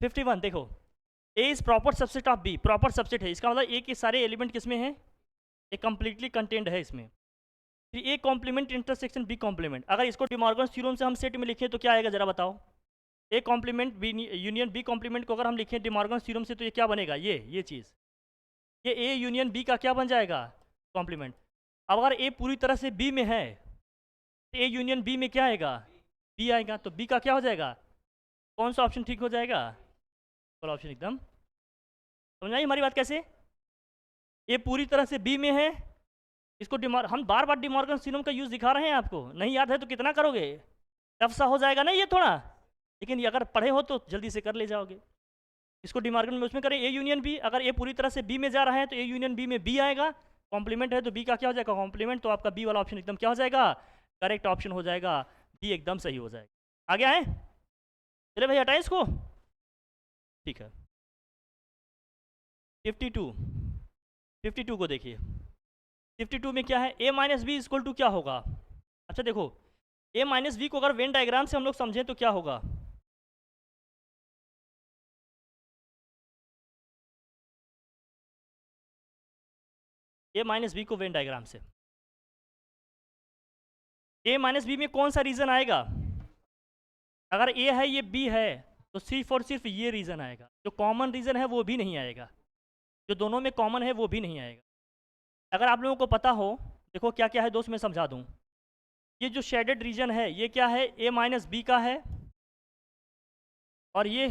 51 देखो, A is proper subset of B, proper subset है, इसका मतलब ए के सारे एलिमेंट किसमें हैं, ए कंप्लीटली कंटेंड है इसमें। फिर A complement intersection B complement, अगर इसको डिमॉर्गन थ्योरम से हम सेट में लिखें तो क्या आएगा जरा बताओ। A complement B union B complement को अगर हम लिखें डिमॉर्गन थ्योरम से तो ये क्या बनेगा, ये चीज़, ये ए यूनियन बी का क्या बन जाएगा, कॉम्प्लीमेंट। अब अगर ए पूरी तरह से बी में है तो ए यूनियन बी में क्या आएगा, बी आएगा, तो बी का क्या हो जाएगा, कौन सा ऑप्शन ठीक हो जाएगा, वाला ऑप्शन एकदम। समझ आई हमारी बात कैसे, ये पूरी तरह से बी में है, इसको हम बार बार डिमॉर्गन थ्योरम का यूज दिखा रहे हैं आपको, नहीं याद है तो कितना करोगे, टफ सा हो जाएगा ना ये थोड़ा, लेकिन ये अगर पढ़े हो तो जल्दी से कर ले जाओगे। इसको डिमॉर्गन में उसमें करें ए यूनियन बी, अगर ए पूरी तरह से बी में जा रहा है तो ए यूनियन बी में बी आएगा, कॉम्प्लीमेंट है तो बी का क्या हो जाएगा, कॉम्प्लीमेंट, तो आपका बी वाला ऑप्शन एकदम क्या हो जाएगा, करेक्ट ऑप्शन हो जाएगा, बी एकदम सही हो जाएगा। आगे आए, चले भाई हटाएं इसको, ठीक है। 52 52 को देखिए, 52 में क्या है, a minus B equal to क्या होगा। अच्छा देखो, a माइनस बी को अगर वेन डायग्राम से हम लोग समझें तो क्या होगा, a माइनस बी को वेन डायग्राम से, a माइनस बी में कौन सा रीजन आएगा, अगर a है ये b है तो सिर्फ और सिर्फ ये रीजन आएगा, जो कॉमन रीजन है वो भी नहीं आएगा, जो दोनों में कॉमन है वो भी नहीं आएगा। अगर आप लोगों को पता हो, देखो क्या क्या है दोस्त, मैं समझा दूं, ये जो शेडेड रीजन है ये क्या है, a माइनस बी का है, और ये,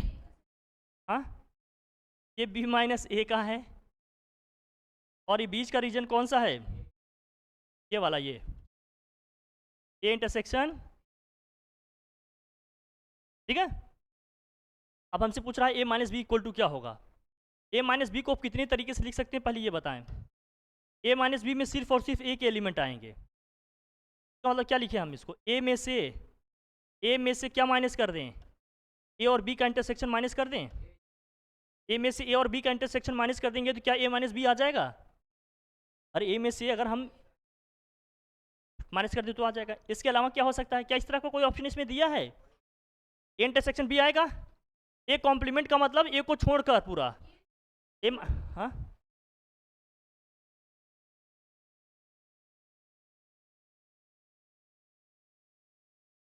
हाँ, ये b माइनस ए का है, और ये बीच का रीजन कौन सा है, ये वाला, ये ए इंटरसेक्शन, ठीक है। अब हमसे पूछ रहा है ए माइनस बी इक्वल टू क्या होगा, ए माइनस बी को आप कितने तरीके से लिख सकते हैं पहले ये बताएं। ए माइनस बी में सिर्फ और सिर्फ ए के एलिमेंट आएंगे, तो मतलब क्या लिखे हम इसको, ए में से क्या माइनस कर दें, ए और बी का इंटरसेक्शन माइनस कर दें, ए में से ए और बी का इंटरसेक्शन माइनस कर देंगे तो क्या ए माइनस बी आ जाएगा, अरे ए में से अगर हम माइनस कर दे तो आ जाएगा। इसके अलावा क्या हो सकता है, क्या इस तरह का कोई ऑप्शन इसमें दिया है, ए इंटरसेक्शन बी आएगा, ए कॉम्प्लीमेंट का मतलब ए को छोड़कर पूरा, ए, हाँ,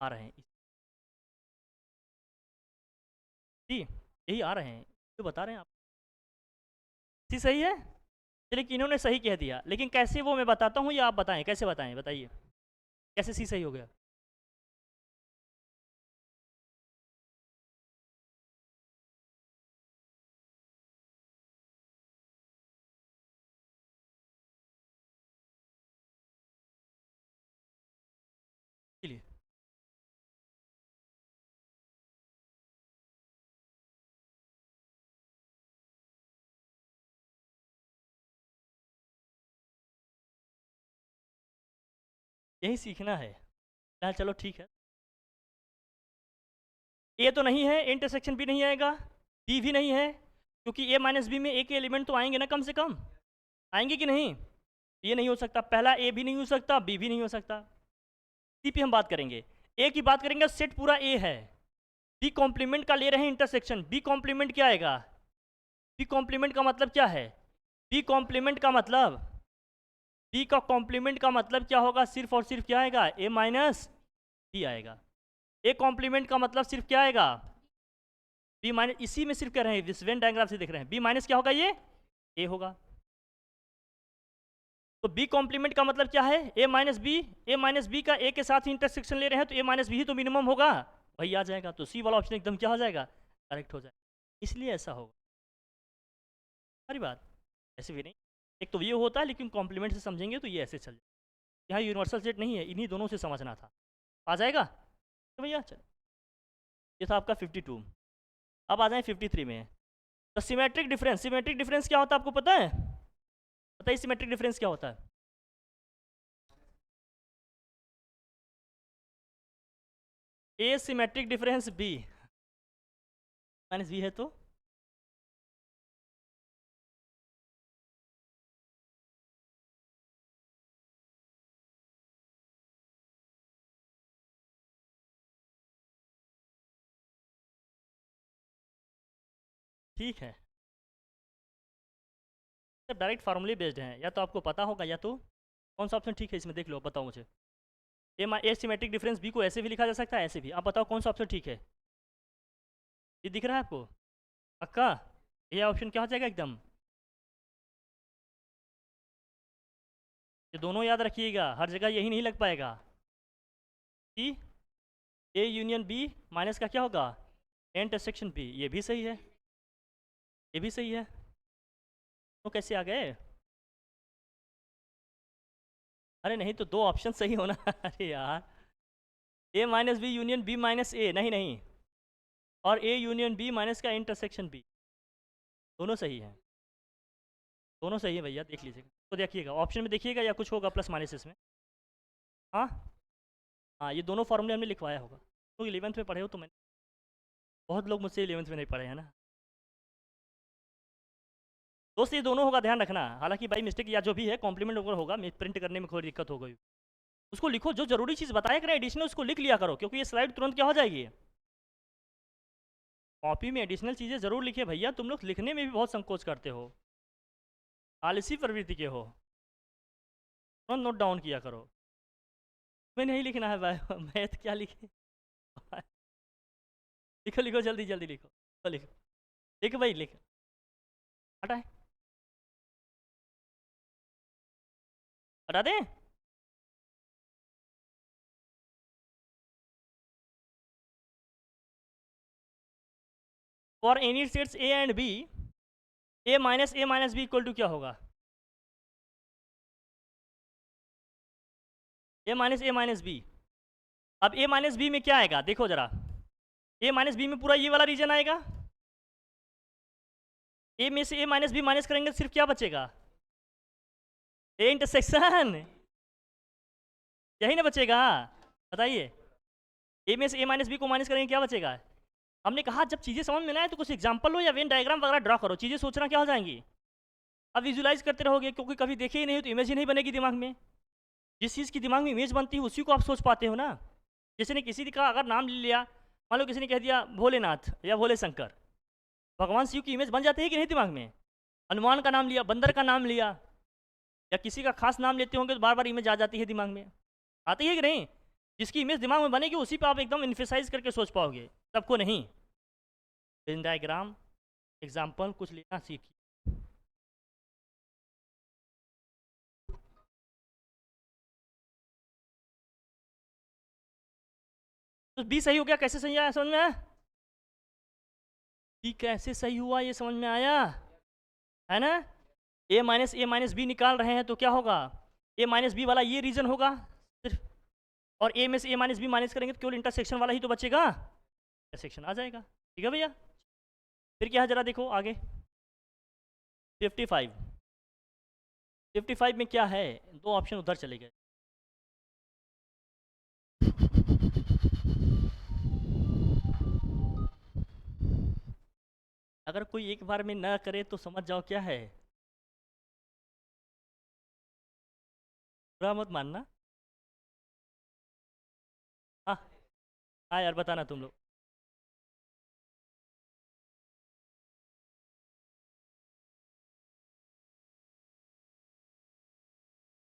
आ रहे हैं जी, यही आ रहे हैं, तो बता रहे हैं आप, सी सही है, चलिए कि इन्होंने सही कह दिया, लेकिन कैसे वो मैं बताता हूँ या आप बताएं, कैसे बताएं बताइए, कैसे सी सही हो गया। चलिए, यही सीखना है, चलो ठीक है, ए तो नहीं है, इंटरसेक्शन भी नहीं आएगा, बी भी नहीं है, क्योंकि ए माइनस बी में ए के एलिमेंट तो आएंगे ना कम से कम, आएंगे कि नहीं, ये नहीं हो सकता, पहला ए भी नहीं हो सकता, बी भी नहीं हो सकता। सी पे हम बात करेंगे, ए की बात करेंगे, सेट पूरा ए है, बी कॉम्प्लीमेंट का ले रहे हैं इंटरसेक्शन, बी कॉम्प्लीमेंट क्या आएगा, बी कॉम्प्लीमेंट का मतलब क्या है, बी कॉम्प्लीमेंट का मतलब, बी का कॉम्प्लीमेंट का मतलब क्या होगा, सिर्फ और सिर्फ क्या आएगा, ए माइनस बी आएगा, ए कॉम्प्लीमेंट का मतलब सिर्फ क्या आएगा, बी माइनस, इसी में सिर्फ कह रहे हैं, इस वेन डायग्राम से देख रहे हैं, बी माइनस क्या होगा, ये ए होगा, तो बी कॉम्प्लीमेंट का मतलब क्या है, ए माइनस बी का ए के साथ ही इंटरसेक्शन ले रहे हैं तो ए माइनस बी ही तो मिनिमम होगा, वही आ जाएगा, तो सी वाला ऑप्शन एकदम क्या हो जाएगा, करेक्ट हो जाएगा, इसलिए ऐसा होगा। सारी बात ऐसे भी नहीं, एक तो ये होता है, लेकिन कॉम्प्लीमेंट से समझेंगे तो ये ऐसे चल जाए, यहाँ यूनिवर्सल सेट नहीं है, इन्हीं दोनों से समझना था, आ जाएगा तो भैया चल, ये था आपका 52। अब आ जाए 53 में, तो सिमेट्रिक डिफरेंस, सिमेट्रिक डिफरेंस क्या होता है आपको पता है, बताइए सिमेट्रिक डिफरेंस क्या होता है, A symmetric difference B minus B है तो ठीक है, सब डायरेक्ट फार्मूले बेस्ड हैं, या तो आपको पता होगा या तो कौन सा ऑप्शन ठीक है इसमें देख लो, बताओ मुझे। ए सिमेट्रिक डिफरेंस बी को ऐसे भी लिखा जा सकता है, ऐसे भी। आप बताओ कौन सा ऑप्शन ठीक है। ये दिख रहा है आपको पक्का? ये ऑप्शन क्या हो जाएगा एकदम? ये दोनों याद रखिएगा, हर जगह यही नहीं लग पाएगा। कि ए यूनियन बी माइनस का क्या होगा, इंटरसेक्शन बी। ये भी सही है, ये भी सही है। तो कैसे आ गए? अरे नहीं तो दो ऑप्शन सही होना अरे यार, A minus B union B minus A, नहीं नहीं, और ए यूनियन बी माइनस का इंटरसेक्शन बी, दोनों सही है, दोनों सही है भैया, देख लीजिएगा तो देखिएगा ऑप्शन में, देखिएगा या कुछ होगा प्लस माइनस इसमें। हाँ हाँ, ये दोनों फॉर्मूले हमने लिखवाया होगा, तो 11th में पढ़े हो तो मैंने, बहुत लोग मुझसे 11th में नहीं पढ़े हैं ना दोस्त, ये दोनों होगा, ध्यान रखना। हालांकि बाई मिस्टेक या जो भी है कॉम्प्लीमेंट अगर होगा, प्रिंट करने में कोई दिक्कत हो गई, उसको लिखो, जो जरूरी चीज़ बताया करें एडिशनल उसको लिख लिया करो, क्योंकि ये स्लाइड तुरंत क्या हो जाएगी। कॉपी में एडिशनल चीज़ें जरूर लिखे भैया, तुम लोग लिखने में भी बहुत संकोच करते हो, आलसी प्रवृत्ति के हो, तुरंत नोट डाउन किया करो। मैं नहीं लिखना है भाई मैथ क्या लिखे लिखो लिखो, जल्दी जल्दी लिखो, तो लिखो, लिखो भाई लिखो, हटा है, हटा दें। For any sets A and B, A minus B equal to क्या होगा, ए माइनस बी। अब ए माइनस बी में क्या आएगा देखो जरा, ए माइनस बी में पूरा ये वाला रीजन आएगा, ए में से ए माइनस बी माइनस करेंगे तो सिर्फ क्या बचेगा, ए इंटरसेक्शन, यही ना बचेगा, बताइए। ए में से ए माइनस बी को माइनस करेंगे क्या बचेगा। हमने कहा जब चीज़ें समझ में ना आए तो कुछ एग्जाम्पल लो या वेन डायग्राम वगैरह ड्रॉ करो, चीज़ें सोचना क्या हो जाएंगी। अब विजुलाइज करते रहोगे, क्योंकि कभी देखे ही नहीं तो इमेज ही नहीं बनेगी दिमाग में, जिस चीज़ की दिमाग में इमेज बनती है उसी को आप सोच पाते हो ना। किसी ने किसी का अगर नाम ले लिया, मान लो किसी ने कह दिया भोलेनाथ या भोले शंकर, भगवान शिव की इमेज बन जाती है कि नहीं दिमाग में। हनुमान का नाम लिया, बंदर का नाम लिया, या किसी का खास नाम लेते होंगे तो बार बार इमेज आ जाती है दिमाग में, आती है कि नहीं। जिसकी इमेज दिमाग में बनेगी उसी पे आप एकदम इन्फेसाइज करके सोच पाओगे, सबको नहीं। वेन डायग्राम एग्जाम्पल कुछ लेना सीखिए। तो बी सही हो गया, कैसे सही आया समझ में आया, बी कैसे सही हुआ ये समझ में आया है ना। ए माइनस बी निकाल रहे हैं तो क्या होगा, ए माइनस बी वाला ये रीजन होगा सिर्फ, और ए में से ए माइनस बी माइनस करेंगे तो केवल इंटरसेक्शन वाला ही तो बचेगा, इंटरसेक्शन आ जाएगा। ठीक है भैया, फिर क्या है जरा देखो आगे, 55 में क्या है, दो ऑप्शन उधर चले गए। अगर कोई एक बार में ना करे तो समझ जाओ क्या है, बुरा मत मानना। हाँ हाँ यार, बताना तुम लोग।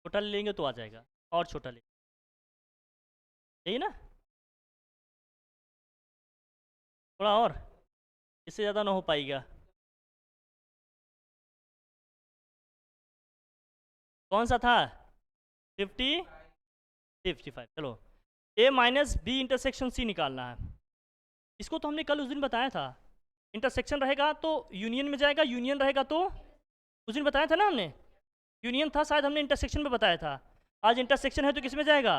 छोटा ले लेंगे तो आ जाएगा, और छोटा ले, यही ना, थोड़ा और, इससे ज़्यादा ना हो पाएगा। कौन सा था, 55, चलो। ए माइनस बी इंटरसेक्शन सी निकालना है, इसको तो हमने कल उस दिन बताया था। इंटरसेक्शन रहेगा तो यूनियन में जाएगा, यूनियन रहेगा तो, उस दिन बताया था ना हमने, यूनियन था शायद, हमने इंटरसेक्शन में बताया था। आज इंटरसेक्शन है तो किस में जाएगा,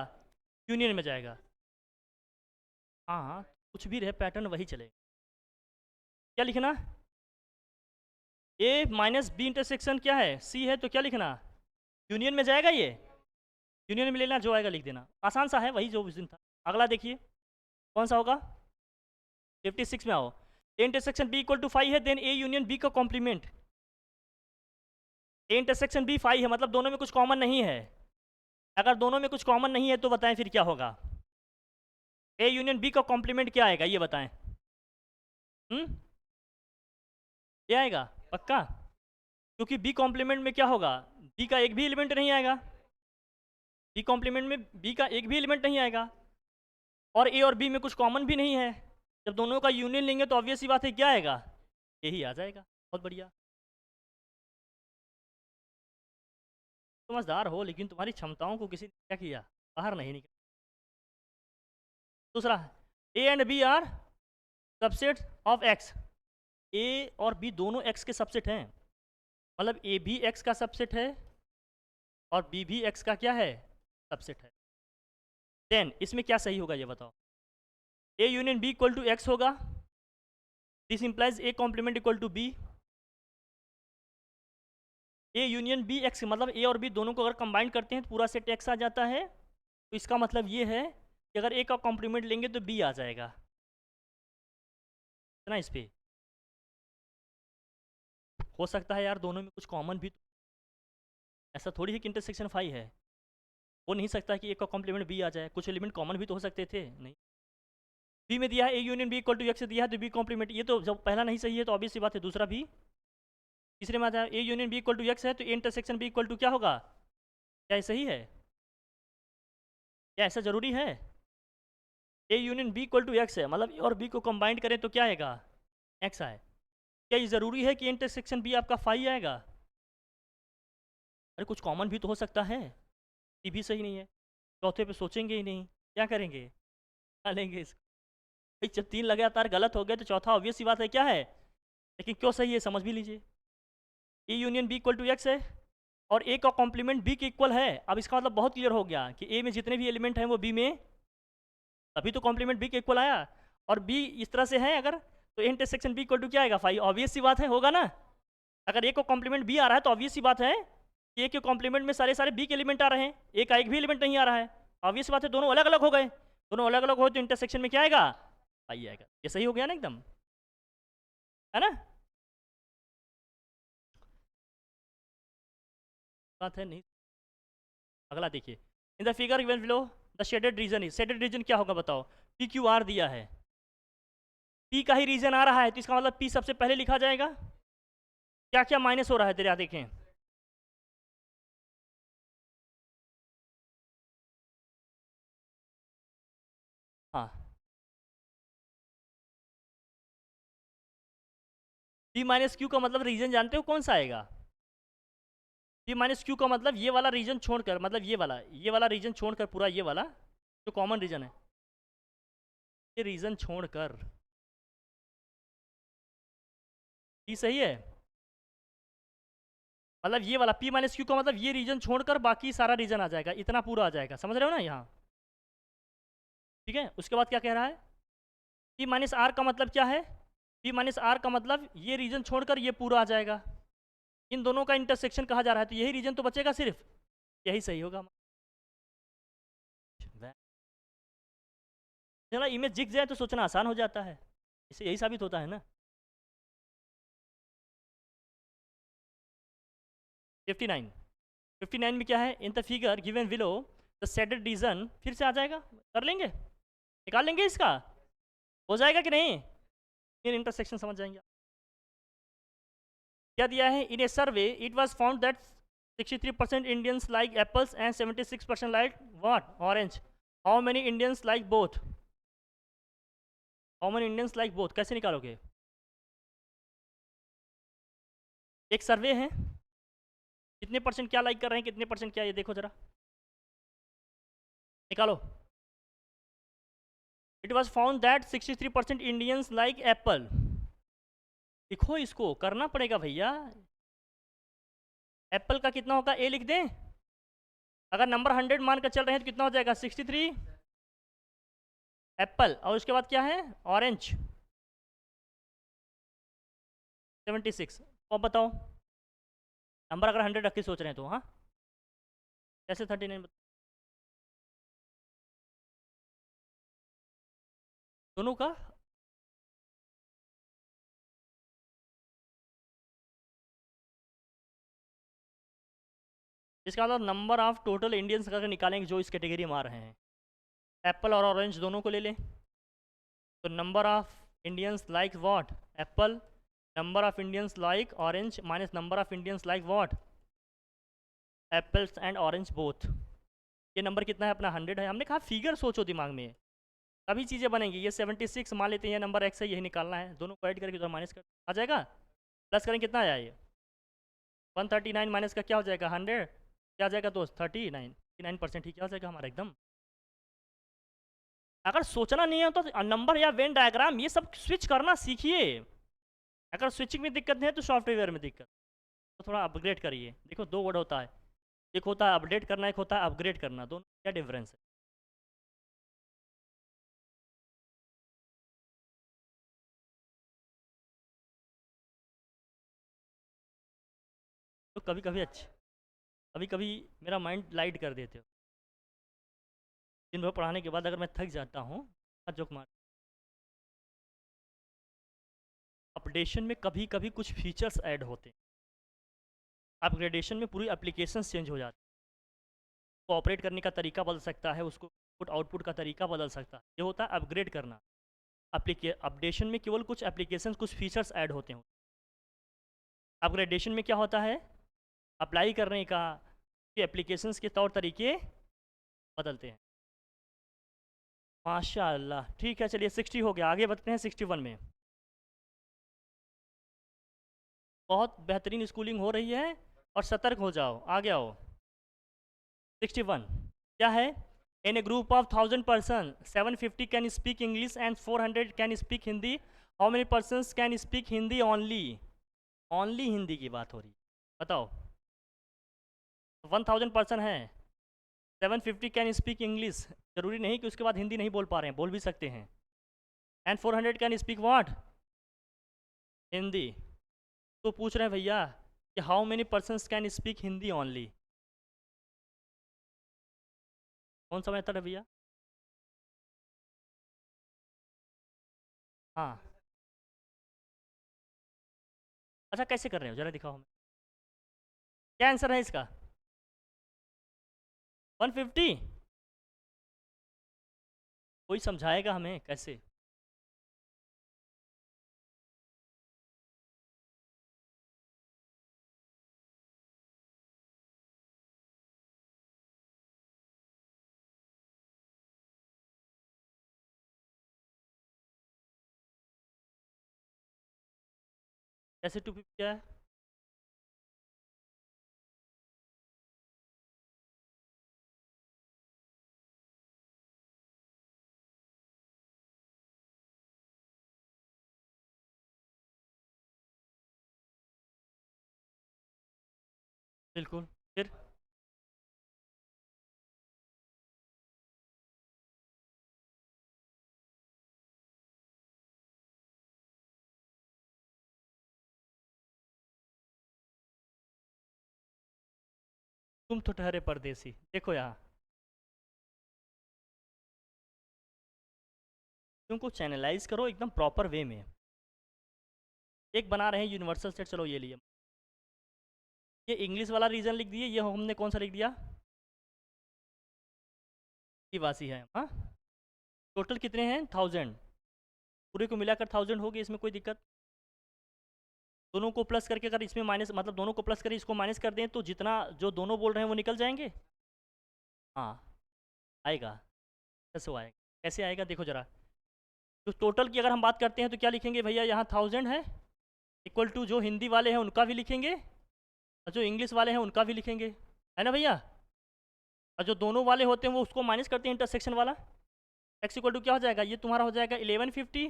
यूनियन में जाएगा। हाँ हाँ, कुछ भी रहे पैटर्न वही चलेगा। क्या लिखना, ए माइनस बी इंटरसेक्शन क्या है, सी है, तो क्या लिखना, यूनियन में जाएगा ये, यूनियन में लेना, जो आएगा लिख देना, आसान सा है, वही जो उस दिन था। अगला देखिए कौन सा होगा, 56 में आओ। A intersection B equal to 5 है, देन ए यूनियन बी का कॉम्प्लीमेंट, ए इंटरसेक्शन बी 5 है, मतलब दोनों में कुछ कॉमन नहीं है। अगर दोनों में कुछ कॉमन नहीं है तो बताएं फिर क्या होगा, ए यूनियन बी का कॉम्प्लीमेंट क्या आएगा ये बताएं। ये आएगा पक्का, क्योंकि बी कॉम्प्लीमेंट में क्या होगा, बी का एक भी एलिमेंट नहीं आएगा, बी कॉम्प्लीमेंट में बी का एक भी एलिमेंट नहीं आएगा, और ए और बी में कुछ कॉमन भी नहीं है। जब दोनों का यूनियन लेंगे तो ऑब्वियस ही बात है क्या आएगा, यही आ जाएगा। बहुत बढ़िया, समझदार हो, लेकिन तुम्हारी क्षमताओं को किसी ने क्या किया, बाहर नहीं निकला। दूसरा, A and B are subset of X, A और बी दोनों एक्स के सबसेट हैं, मतलब ए भी एक्स का सबसेट है और बी भी एक्स का क्या है, सबसेट है। देन इसमें क्या सही होगा ये बताओ, A union B equal to X होगा, this implies A complement equal to B. A union B X मतलब ए और बी दोनों को अगर कंबाइन करते हैं तो पूरा सेट एक्स आ जाता है, तो इसका मतलब ये है कि अगर ए का कॉम्प्लीमेंट लेंगे तो बी आ जाएगा ना। इस पे हो सकता है यार दोनों में कुछ कॉमन भी, ऐसा थोड़ी है कि इंटरसेक्शन फाई है, हो नहीं सकता कि ए का कॉम्प्लीमेंट बी आ जाए, कुछ एलिमेंट कॉमन भी तो हो सकते थे। नहीं, बी में दिया है A union B equal to X दिया है तो बी कॉम्प्लीमेंट, ये तो जब पहला नहीं सही है तो ऑब्वियस सी बात है दूसरा भी। तीसरे में आता है A union B equal to X है तो A intersection B equal to क्या होगा, क्या ये सही है, क्या ऐसा जरूरी है, A union B equal to X है मतलब ए और बी को कंबाइंड करें तो क्या आएगा, एक्स आए। क्या ये ज़रूरी है कि इंटरसेक्शन बी आपका फाई आएगा, अरे कुछ कॉमन भी तो हो सकता है, ये भी सही नहीं है। चौथे पे सोचेंगे ही नहीं, क्या करेंगे, क्या लेंगे इसको, भाई जब तीन लगातार गलत हो गए तो चौथा ऑब्वियस सी बात है क्या है, लेकिन क्यों सही है समझ भी लीजिए। A union B equal to X है और ए का कॉम्प्लीमेंट बी के इक्वल है, अब इसका मतलब बहुत क्लियर हो गया कि ए में जितने भी एलिमेंट हैं वो बी में, तभी तो कॉम्प्लीमेंट बी के इक्वल आया, और बी इस तरह से है अगर, तो इंटरसेक्शन बी इक्वल टू क्या आएगा, फाइव, ऑब्वियस सी बात है होगा ना। अगर ए को कॉम्प्लीमेंट बी आ रहा है तो ऑब्वियस सी बात है कि ए के कॉम्प्लीमेंट में सारे सारे बी के एलिमेंट आ रहे हैं, ए का एक भी एलिमेंट नहीं आ रहा है, ऑब्वियस बात है दोनों अलग अलग हो गए, दोनों अलग अलग हो तो इंटरसेक्शन में क्या आएगा, फाइव आएगा। ये सही हो गया ना एकदम, है ना, बात है नहीं। अगला देखिए, in the figure given below the shaded region is, shaded region क्या होगा बताओ, पी क्यू आर दिया है, पी का ही रीजन आ रहा है तो इसका मतलब पी सबसे पहले लिखा जाएगा। क्या क्या माइनस हो रहा है तेरे यहाँ देखें, हाँ पी माइनस क्यू का मतलब रीजन जानते हो कौन सा आएगा, पी माइनस क्यू का मतलब ये वाला रीजन छोड़कर, मतलब ये वाला रीजन छोड़कर पूरा ये वाला जो कॉमन रीजन है, ये रीजन छोड़कर, ये सही है, मतलब ये वाला पी माइनस क्यू का मतलब ये रीजन छोड़कर बाकी सारा रीजन आ जाएगा, इतना पूरा आ जाएगा, समझ रहे हो ना यहाँ। ठीक है, उसके बाद क्या कह रहा है, पी माइनस आर का मतलब क्या है, पी माइनस आर का मतलब ये रीजन छोड़कर ये पूरा आ जाएगा, इन दोनों का इंटरसेक्शन कहा जा रहा है तो यही रीजन तो बचेगा सिर्फ, यही सही होगा। चला इमेज दिख जाए तो सोचना आसान हो जाता है, इससे यही साबित होता है ना। 59, 59 में क्या है, in the figure given below the shaded region, फिर से आ जाएगा, कर लेंगे, निकाल लेंगे इसका, हो जाएगा कि नहीं, फिर इंटरसेक्शन समझ जाएंगे। क्या दिया है, in a survey it was found that 63% Indians like apples and 76% like what, orange, how many Indians like both, how many Indians like both कैसे निकालोगे, एक सर्वे है, कितने परसेंट क्या लाइक कर रहे हैं, कितने परसेंट क्या, ये देखो जरा, निकालो। It was found that 63% Indians like Apple, लिखो इसको, करना पड़ेगा भैया, एप्पल का कितना होगा, ए लिख दें, अगर नंबर 100 मान कर चल रहे हैं तो कितना हो जाएगा 63 एप्पल, और उसके बाद क्या है ऑरेंज 76, अब बताओ नंबर अगर 100 रख के सोच रहे हैं तो, हाँ कैसे 39 दोनों का, इसका मतलब नंबर ऑफ टोटल इंडियंस अगर निकालेंगे जो इस कैटेगरी में आ रहे हैं, एप्पल और ऑरेंज दोनों को ले लें, तो number of Indians like what Apple, number of Indians like orange minus number of Indians like what apples and orange both. ये नंबर कितना है अपना 100 है। हमने कहा फिगर सोचो दिमाग में, तभी चीज़ें बनेंगी। ये 76 मान लेते हैं, ये नंबर एक्स है, यही निकालना है। दोनों को ऐड करके उधर माइनस कर आ जाएगा। प्लस करें कितना आया ये 139 माइनस का क्या हो जाएगा 100, क्या आ जाएगा दोस्त 39% ही क्या हो जाएगा हमारा एकदम। अगर सोचना नहीं है तो नंबर या वेन डायग्राम ये सब स्विच करना सीखिए। अगर स्विचिंग में दिक्कत है तो सॉफ्टवेयर में दिक्कत, तो थोड़ा अपग्रेड करिए। देखो दो वर्ड होता है, एक होता है अपडेट करना, एक होता है अपग्रेड करना। दोनों क्या डिफरेंस है? तो कभी कभी कभी कभी मेरा माइंड लाइट कर देते हो। दिन भर पढ़ाने के बाद अगर मैं थक जाता हूँ, जोक मार, अपडेशन में कभी कभी कुछ फीचर्स ऐड होते हैं, अपग्रेडेशन में पूरी एप्लीकेशन चेंज हो जाती है। तो ऑपरेट करने का तरीका बदल सकता है, उसको इनपुट आउटपुट का तरीका बदल सकता है। ये होता है अपग्रेड करना। अपडेशन में केवल कुछ एप्लीकेशन कुछ फीचर्स ऐड होते हैं। अपग्रेडेशन में क्या होता है, अप्लाई करने का कि एप्लीकेशंस के तौर तरीके बदलते हैं। माशाल्लाह, ठीक है चलिए 60 हो गया, आगे बढ़ते हैं 61 में। बहुत बेहतरीन स्कूलिंग हो रही है और सतर्क हो जाओ, आगे आओ। 61 क्या है? In a group of 1000 person 750 can speak English and 400 can speak Hindi. How many person can speak Hindi only? Only Hindi की बात हो रही है, बताओ। 1000 पर्सन है, 750 कैन स्पीक इंग्लिश, जरूरी नहीं कि उसके बाद हिंदी नहीं बोल पा रहे हैं, बोल भी सकते हैं। And 400 can speak what? Hindi. तो पूछ रहे हैं भैया कि how many person can speak Hindi only? कौन सा मेथड है भैया? हाँ, अच्छा कैसे कर रहे हो जरा दिखाओ हमें, क्या आंसर है इसका? 150? कोई समझाएगा हमें कैसे? कैसे 250 है? बिल्कुल, फिर तुम तो ठहरे परदेसी। देखो यहाँ तुमको चैनलाइज करो एकदम प्रॉपर वे में। एक बना रहे हैं यूनिवर्सल सेट, चलो ये लिए, ये इंग्लिश वाला रीजन लिख दिए, ये हमने कौन सा लिख दिया? वासी है। हाँ, टोटल कितने हैं 1000, पूरे को मिलाकर 1000 हो गए, इसमें कोई दिक्कत? दोनों को प्लस करके अगर इसमें माइनस, मतलब दोनों को प्लस करें इसको माइनस कर दें, तो जितना जो दोनों बोल रहे हैं वो निकल जाएंगे। हाँ आएगा, कैसे आएगा? कैसे आएगा देखो जरा। तो टोटल की अगर हम बात करते हैं तो क्या लिखेंगे भैया, यहाँ 1000 है इक्वल टू जो हिंदी वाले हैं उनका भी लिखेंगे और जो इंग्लिश वाले हैं उनका भी लिखेंगे, है ना भैया? और जो दोनों वाले होते हैं वो उसको माइनस करते हैं इंटरसेक्शन वाला। एक्स इक्वल टू क्या हो जाएगा, ये तुम्हारा हो जाएगा 1150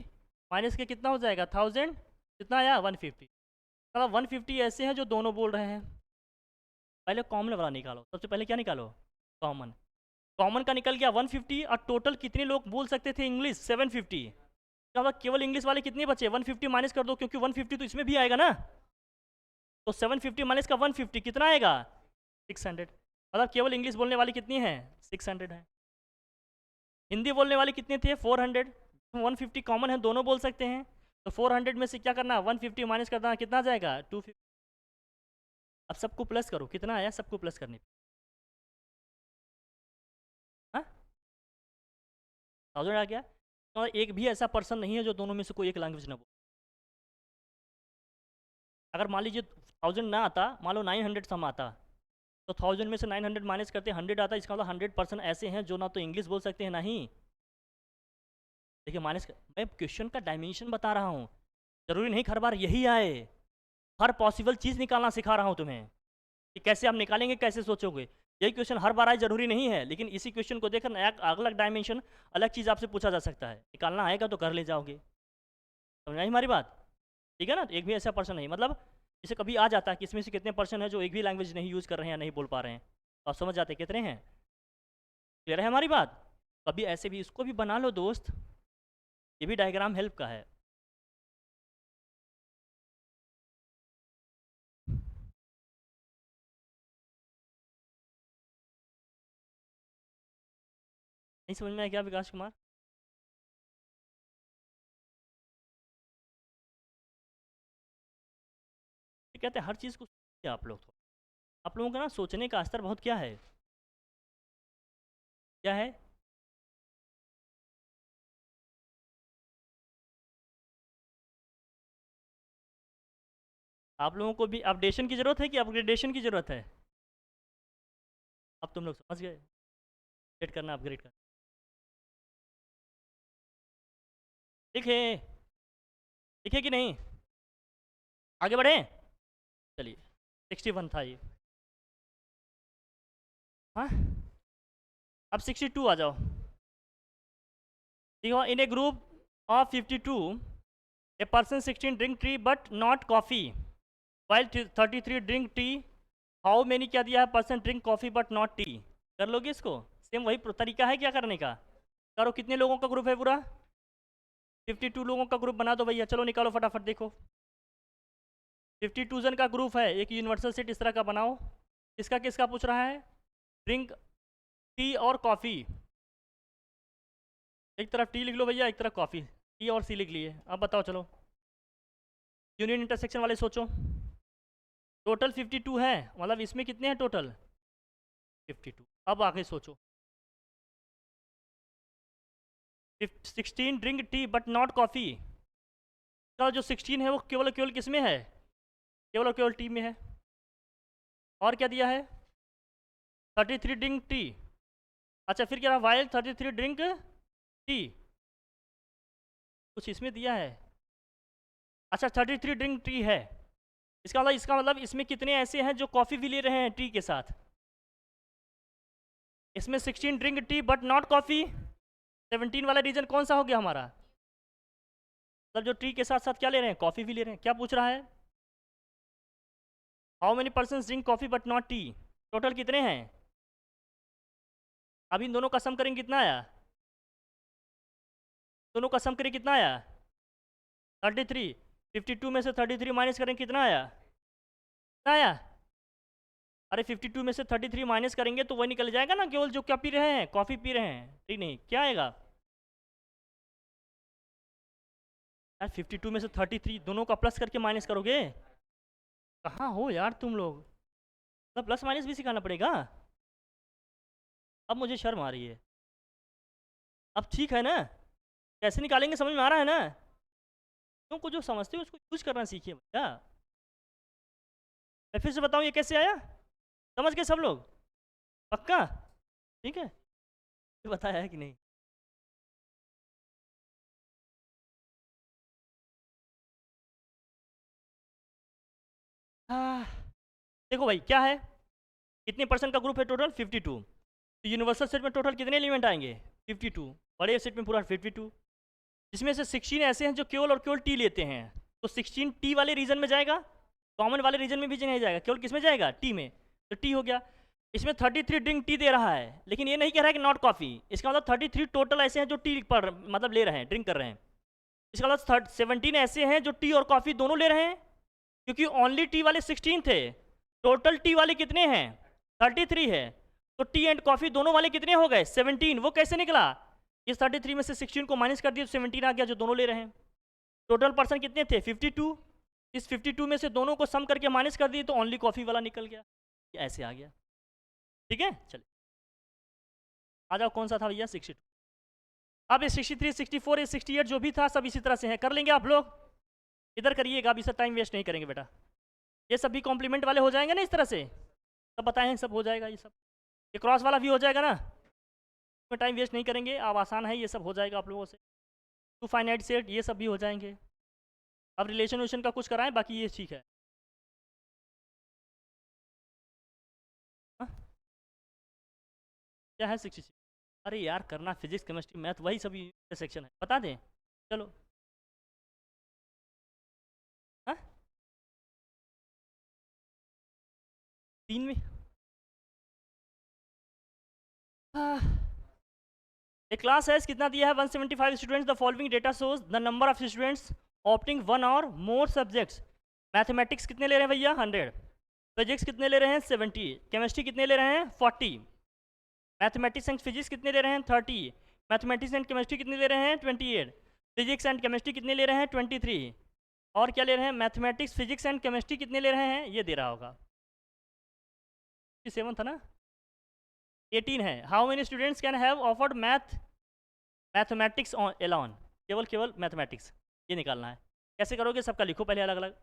माइनस के कितना हो जाएगा 1000, कितना आया 150। मतलब 150 ऐसे हैं जो दोनों बोल रहे हैं। पहले कॉमन वाला निकालो, सबसे पहले क्या निकालो? कॉमन। कॉमन का निकल गया 150 और टोटल कितने लोग बोल सकते थे इंग्लिश 750। क्या मतलब केवल इंग्लिश वाले कितने बचे? 150 माइनस कर दो, क्योंकि 150 तो इसमें भी आएगा ना। तो 750 माइनस का 150 कितना आएगा? 600। मतलब केवल इंग्लिश बोलने वाली कितनी है? 600 है। हिंदी बोलने वाले कितने थे? 400। 150 कॉमन है, दोनों बोल सकते हैं। तो 400 में से क्या करना, 150 माइनस करना, कितना आ जाएगा 250। अब सबको प्लस करो, कितना आया सबको प्लस करने पे? हाँ 1000 आ गया। और एक भी ऐसा पर्सन नहीं है जो दोनों में से कोई एक लैंग्वेज ना बोले। अगर मान लीजिए 1000 ना आता, मान लो 900 सम आता, तो 1000 में से 900 माइनस करते 100 आता, इसका मतलब 100% ऐसे हैं जो ना तो इंग्लिश बोल सकते हैं ना ही, देखिए मैं क्वेश्चन का डायमेंशन बता रहा हूँ, जरूरी नहीं हर बार यही आए, हर पॉसिबल चीज़ निकालना सिखा रहा हूँ तुम्हें कि कैसे आप निकालेंगे, कैसे सोचोगे। यही क्वेश्चन हर बार आए जरूरी नहीं है, लेकिन इसी क्वेश्चन को देखकर नया अलग डायमेंशन, अलग चीज़ आपसे पूछा जा सकता है, निकालना आएगा तो कर ले जाओगे। समझ आई हमारी बात? ठीक है ना। तो एक भी ऐसा पर्सन नहीं, मतलब जैसे कभी आ जाता है कि इसमें से कितने पर्सन है जो एक भी लैंग्वेज नहीं यूज़ कर रहे हैं या नहीं बोल पा रहे हैं, तो आप समझ जाते हैं कितने हैं। क्लियर है हमारी बात? कभी ऐसे भी इसको भी बना लो दोस्त, ये भी डायग्राम हेल्प का है। नहीं समझ में आया क्या विकास कुमार? कहते हैं हर चीज़ को सोचिए आप लोग, आप लोगों का ना सोचने का स्तर बहुत क्या है, क्या है? आप लोगों को भी अपडेशन की ज़रूरत है कि अपग्रेडेशन की ज़रूरत है? अब तुम लोग समझ गए, अपडेट करना, अपग्रेड करना। दिखे, दिखे कि नहीं? आगे बढ़े, चलिए 61 था ये। हाँ, अब 62 आ जाओ। देखो, in a group of 52 a person 16 drink tea but not coffee while 33 drink tea, how many क्या दिया है person drink coffee but not tea. कर लोगे इसको? सेम वही तरीका है क्या करने का? करो। कितने लोगों का ग्रुप है पूरा? 52 लोगों का ग्रुप बना दो भैया, चलो निकालो फटाफट। देखो 52 जन का ग्रुप है, एक यूनिवर्सल सेट इस तरह का बनाओ। किसका किसका पूछ रहा है? ड्रिंक टी और कॉफ़ी। एक तरफ टी लिख लो भैया, एक तरफ कॉफ़ी, टी और सी लिख लिए। अब बताओ, चलो यूनियन इंटरसेक्शन वाले सोचो। टोटल 52 है, मतलब इसमें कितने हैं टोटल? 52। अब आगे सोचो, 16 drink tea but not coffee का जो 16 है वो केवल केवल किस में है? केवल और केवल टी में है। और क्या दिया है? 33 ड्रिंक टी। अच्छा, फिर क्या रहा? वाइल 33 ड्रिंक टी, कुछ इसमें दिया है। अच्छा, 33 ड्रिंक टी है, इसका मतलब इसमें कितने ऐसे हैं जो कॉफ़ी भी ले रहे हैं टी के साथ? इसमें 16 drink tea but not coffee, 17 वाला रीजन कौन सा हो गया हमारा? मतलब जो टी के साथ साथ क्या ले रहे हैं? कॉफ़ी भी ले रहे हैं। क्या पूछ रहा है? How many person drink coffee but not T, total कितने हैं? अब इन दोनों का सम करेंगे, कितना आया? दोनों का सम करें, कितना आया? 33। 52 में से 33 माइनस करें, कितना आया? कितना आया? अरे 52 में से 33 माइनस करेंगे तो वही निकल जाएगा ना, केवल जो क्या पी रहे हैं, कॉफ़ी पी रहे हैं। ठीक नहीं, क्या आएगा यार? 52 में से 33 दोनों का प्लस करके माइनस करोगे? कहाँ हो यार तुम लोग, तो प्लस माइनस भी सिखाना पड़ेगा? अब मुझे शर्म आ रही है। अब ठीक है ना, कैसे निकालेंगे समझ में आ रहा है ना? तुमको जो समझते हो उसको यूज करना सीखिए भैया। मैं फिर से बताऊँ ये कैसे आया, समझ गए सब लोग? पक्का? ठीक है, ये बताया है कि नहीं? हाँ, देखो भाई क्या है, कितने परसेंट का ग्रुप है टोटल? 52। तो यूनिवर्सल सेट में टोटल कितने एलिमेंट आएंगे? 52। बड़े सेट में पूरा 52, जिसमें से 16 ऐसे हैं जो केवल और केवल टी लेते हैं, तो 16 टी वाले रीजन में जाएगा, कॉमन वाले रीजन में भी नहीं जाएगा, केवल किस में जाएगा? टी में। तो टी हो गया। इसमें 33 ड्रिंक टी दे रहा है, लेकिन ये नहीं कह रहा है कि नॉट कॉफ़ी। इसका मतलब 33 टोटल ऐसे हैं जो टी पर मतलब ले रहे हैं, ड्रिंक कर रहे हैं। इसका मतलब 17 ऐसे हैं जो टी और कॉफ़ी दोनों ले रहे हैं, क्योंकि ओनली टी वाले 16 थे। टोटल टी वाले कितने हैं? 33 है। तो टी एंड कॉफ़ी दोनों वाले कितने हो गए? 17। वो कैसे निकला? इस 33 में से 16 को माइनस कर दिया तो 17 आ गया, जो दोनों ले रहे हैं। टोटल पर्सन कितने थे? 52। इस 52 में से दोनों को सम करके माइनस कर दिए तो ओनली कॉफ़ी वाला निकल गया, ऐसे आ गया। ठीक है, चलिए आ जाओ, कौन सा था भैया? 62। अब ये 63, 64, 68 जो भी था सब इसी तरह से है, कर लेंगे आप लोग। इधर करिएगा, अभी से टाइम वेस्ट नहीं करेंगे बेटा। ये सब भी कॉम्प्लीमेंट वाले हो जाएंगे ना इस तरह से, सब बताएं, सब हो जाएगा ये सब। ये क्रॉस वाला भी हो जाएगा ना, इसमें टाइम वेस्ट नहीं करेंगे, अब आसान है, ये सब हो जाएगा आप लोगों से। टू फाइनाइट सेट ये सब भी हो जाएंगे। अब रिलेशन वेशन का कुछ कराएं, बाकी ये ठीक है। हाँ? क्या है 66? अरे यार करना फिजिक्स केमिस्ट्री मैथ वही सभी सेक्शन है, बता दें चलो। हाँ 3 में। हाँ। A class has कितना दिया है 175 students, the following data shows the number of students opting one और मोर सब्जेक्ट्स। मैथमेटिक्स कितने ले रहे हैं भैया 100, फिजिक्स कितने ले रहे हैं 70, केमिस्ट्री कितने ले रहे हैं 40, मैथमेटिक्स एंड फिजिक्स कितने ले रहे हैं 30, मैथमेटिक्स एंड केमिस्ट्री कितने ले रहे हैं 28, फिजिक्स एंड केमिस्ट्री कितने ले रहे हैं 23, और क्या ले रहे हैं मैथमेटिक्स फिजिक्स एंड केमिस्ट्री कितने ले रहे हैं, ये दे रहा होगा 7 था ना, 18 है। How many students can have offered mathematics Elon, केवल केवल मैथमेटिक्स, ये निकालना है। कैसे करोगे, सबका लिखो पहले अलग अलग,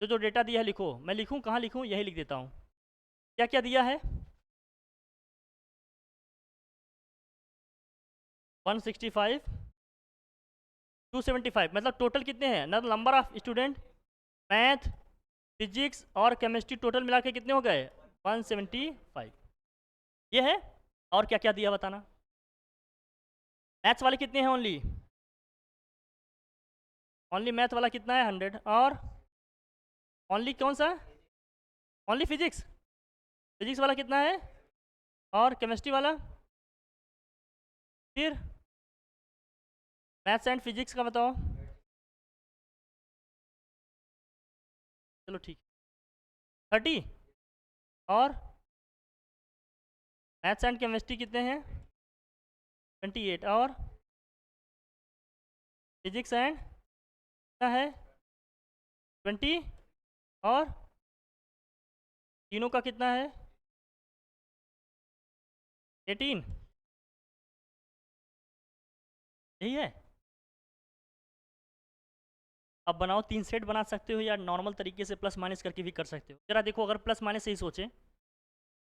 जो डेटा दिया है लिखो, मैं लिखूँ कहाँ लिखूँ, यही लिख देता हूँ। क्या क्या दिया है 165 275, मतलब टोटल कितने हैं ना, number of student math physics और केमिस्ट्री टोटल मिला के कितने हो गए 175, ये है। और क्या क्या दिया बताना। मैथ्स वाले कितने हैं ओनली, ओनली मैथ वाला कितना है 100, और ओनली कौन सा, ओनली फिजिक्स, फिजिक्स वाला कितना है, और केमिस्ट्री वाला, फिर मैथ्स एंड फिजिक्स का बताओ। चलो ठीक 30, और मैथ्स एंड केमिस्ट्री कितने हैं 28, और फिजिक्स एंड क्या है 20, और तीनों का कितना है 18, यही है। अब बनाओ 3 सेट बना सकते हो, या नॉर्मल तरीके से प्लस माइनस करके भी कर सकते हो। जरा देखो, अगर प्लस माइनस से ही सोचें,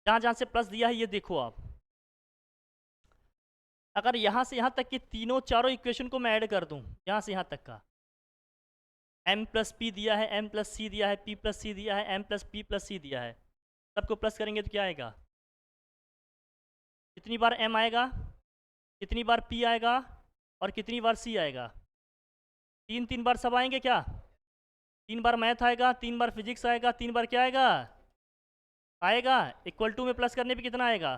जहाँ जहाँ से प्लस दिया है ये देखो आप, अगर यहाँ से यहाँ तक के तीनों चारों इक्वेशन को मैं ऐड कर दूँ, यहाँ से यहाँ तक का, m प्लस पी दिया है, m प्लस सी दिया है, p प्लस सी दिया है, m प्लस पी प्लस सी दिया है, सबको प्लस करेंगे तो क्या आएगा, कितनी बार m आएगा, कितनी बार p आएगा, और कितनी बार c आएगा, 3 बार सब आएंगे क्या, 3 बार मैथ आएगा, 3 बार फिजिक्स आएगा, 3 बार क्या आएगा आएगा, इक्वल टू में प्लस करने पे कितना आएगा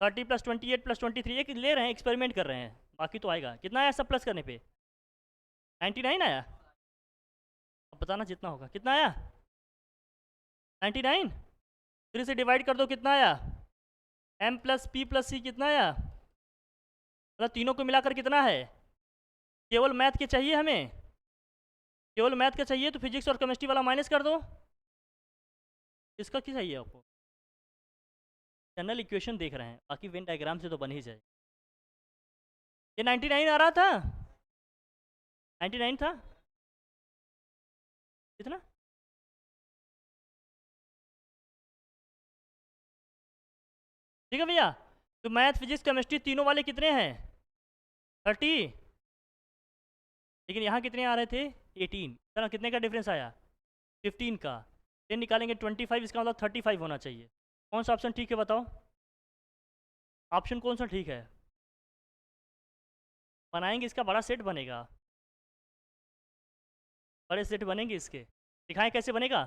30 प्लस 28 प्लस 23, एक ले रहे हैं एक्सपेरिमेंट कर रहे हैं, बाकी तो आएगा, कितना आया सब प्लस करने पे 99 आया। अब बताना जितना होगा, कितना आया 99, फिर इसे डिवाइड कर दो, कितना आया m प्लस पी प्लस सी, कितना आया, मतलब तीनों को मिलाकर कितना है, केवल मैथ के चाहिए हमें, केवल मैथ का चाहिए तो फिजिक्स और केमिस्ट्री वाला माइनस कर दो, इसका क्या चाहिए आपको, जनरल इक्वेशन देख रहे हैं, बाकी वेन डायग्राम से तो बन ही जाए। ये 99 आ रहा था, 99 था, कितना, ठीक है भैया। तो मैथ फिजिक्स केमिस्ट्री तीनों वाले कितने हैं 30, लेकिन यहाँ कितने आ रहे थे 18, चलो कितने का डिफरेंस आया 15 का, ये निकालेंगे 25, इसका मतलब 35 होना चाहिए। कौन सा ऑप्शन ठीक है बताओ, ऑप्शन कौन सा ठीक है, बनाएंगे इसका बड़ा सेट बनेगा, बड़े सेट बनेंगे इसके, दिखाएं कैसे बनेगा।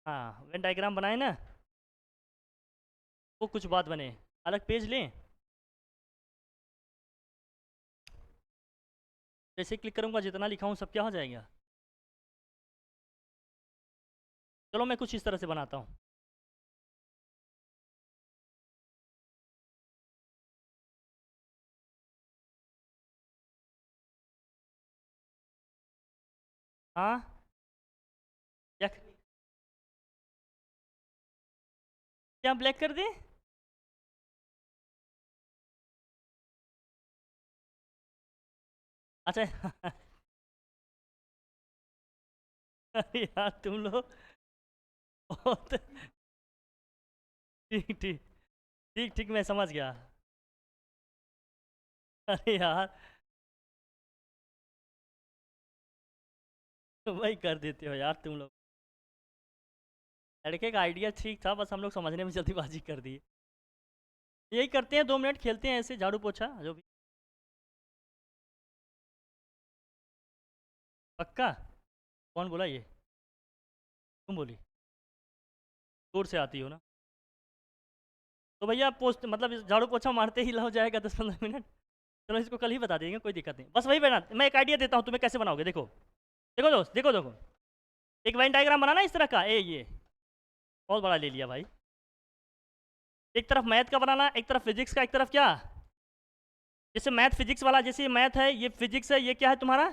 हाँ वेन डायग्राम बनाए ना, वो कुछ बात बने, अलग पेज लें, जैसे क्लिक करूँगा जितना लिखा हूँ सब क्या हो जाएगा। चलो मैं कुछ इस तरह से बनाता हूँ, हाँ क्या क्या ब्लैक कर दे, अच्छा अरे यार तुम लोग बहुत ठीक ठीक ठीक ठीक, मैं समझ गया। अरे यार वही कर देते हो यार तुम लोग। लड़के का आइडिया ठीक था, बस हम लोग समझने में जल्दीबाजी कर दी। यही करते हैं, 2 मिनट खेलते हैं ऐसे झाड़ू पोछा जो भी। पक्का? कौन बोला ये? तुम बोली? दूर से आती हो ना? तो भैया पोस्ट मतलब इस झाड़ू पोछा मारते ही हो जाएगा 10-15 मिनट। चलो इसको कल ही बता देंगे, कोई दिक्कत नहीं। बस वही बना, मैं एक आइडिया देता हूँ तुम्हें कैसे बनाओगे। देखो देखो दोस्त, देखो देखो, एक लाइन डायग्राम बनाना इस तरह का। ये बहुत बड़ा ले लिया भाई। एक तरफ मैथ का बनाना, एक तरफ फिजिक्स का, एक तरफ क्या, जैसे मैथ फिजिक्स वाला, जैसे मैथ है, ये फिजिक्स है, ये क्या है तुम्हारा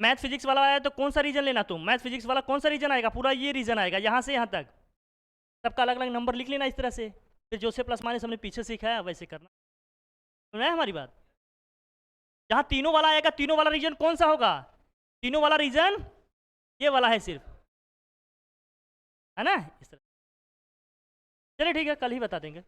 मैथ फिजिक्स वाला आया, तो कौन सा रीजन लेना तुम? मैथ फिजिक्स वाला कौन सा रीजन आएगा? पूरा ये रीजन आएगा, यहाँ से यहाँ तक सबका अलग अलग नंबर लिख लेना इस तरह से। फिर जो से प्लस माइनस हमने पीछे सीखा है वैसे करना। सुना है हमारी बात? जहाँ तीनों वाला आएगा, तीनों वाला रीजन कौन सा होगा? तीनों वाला रीजन ये वाला है सिर्फ, है ना? इस तरह। चलिए ठीक है, कल ही बता देंगे।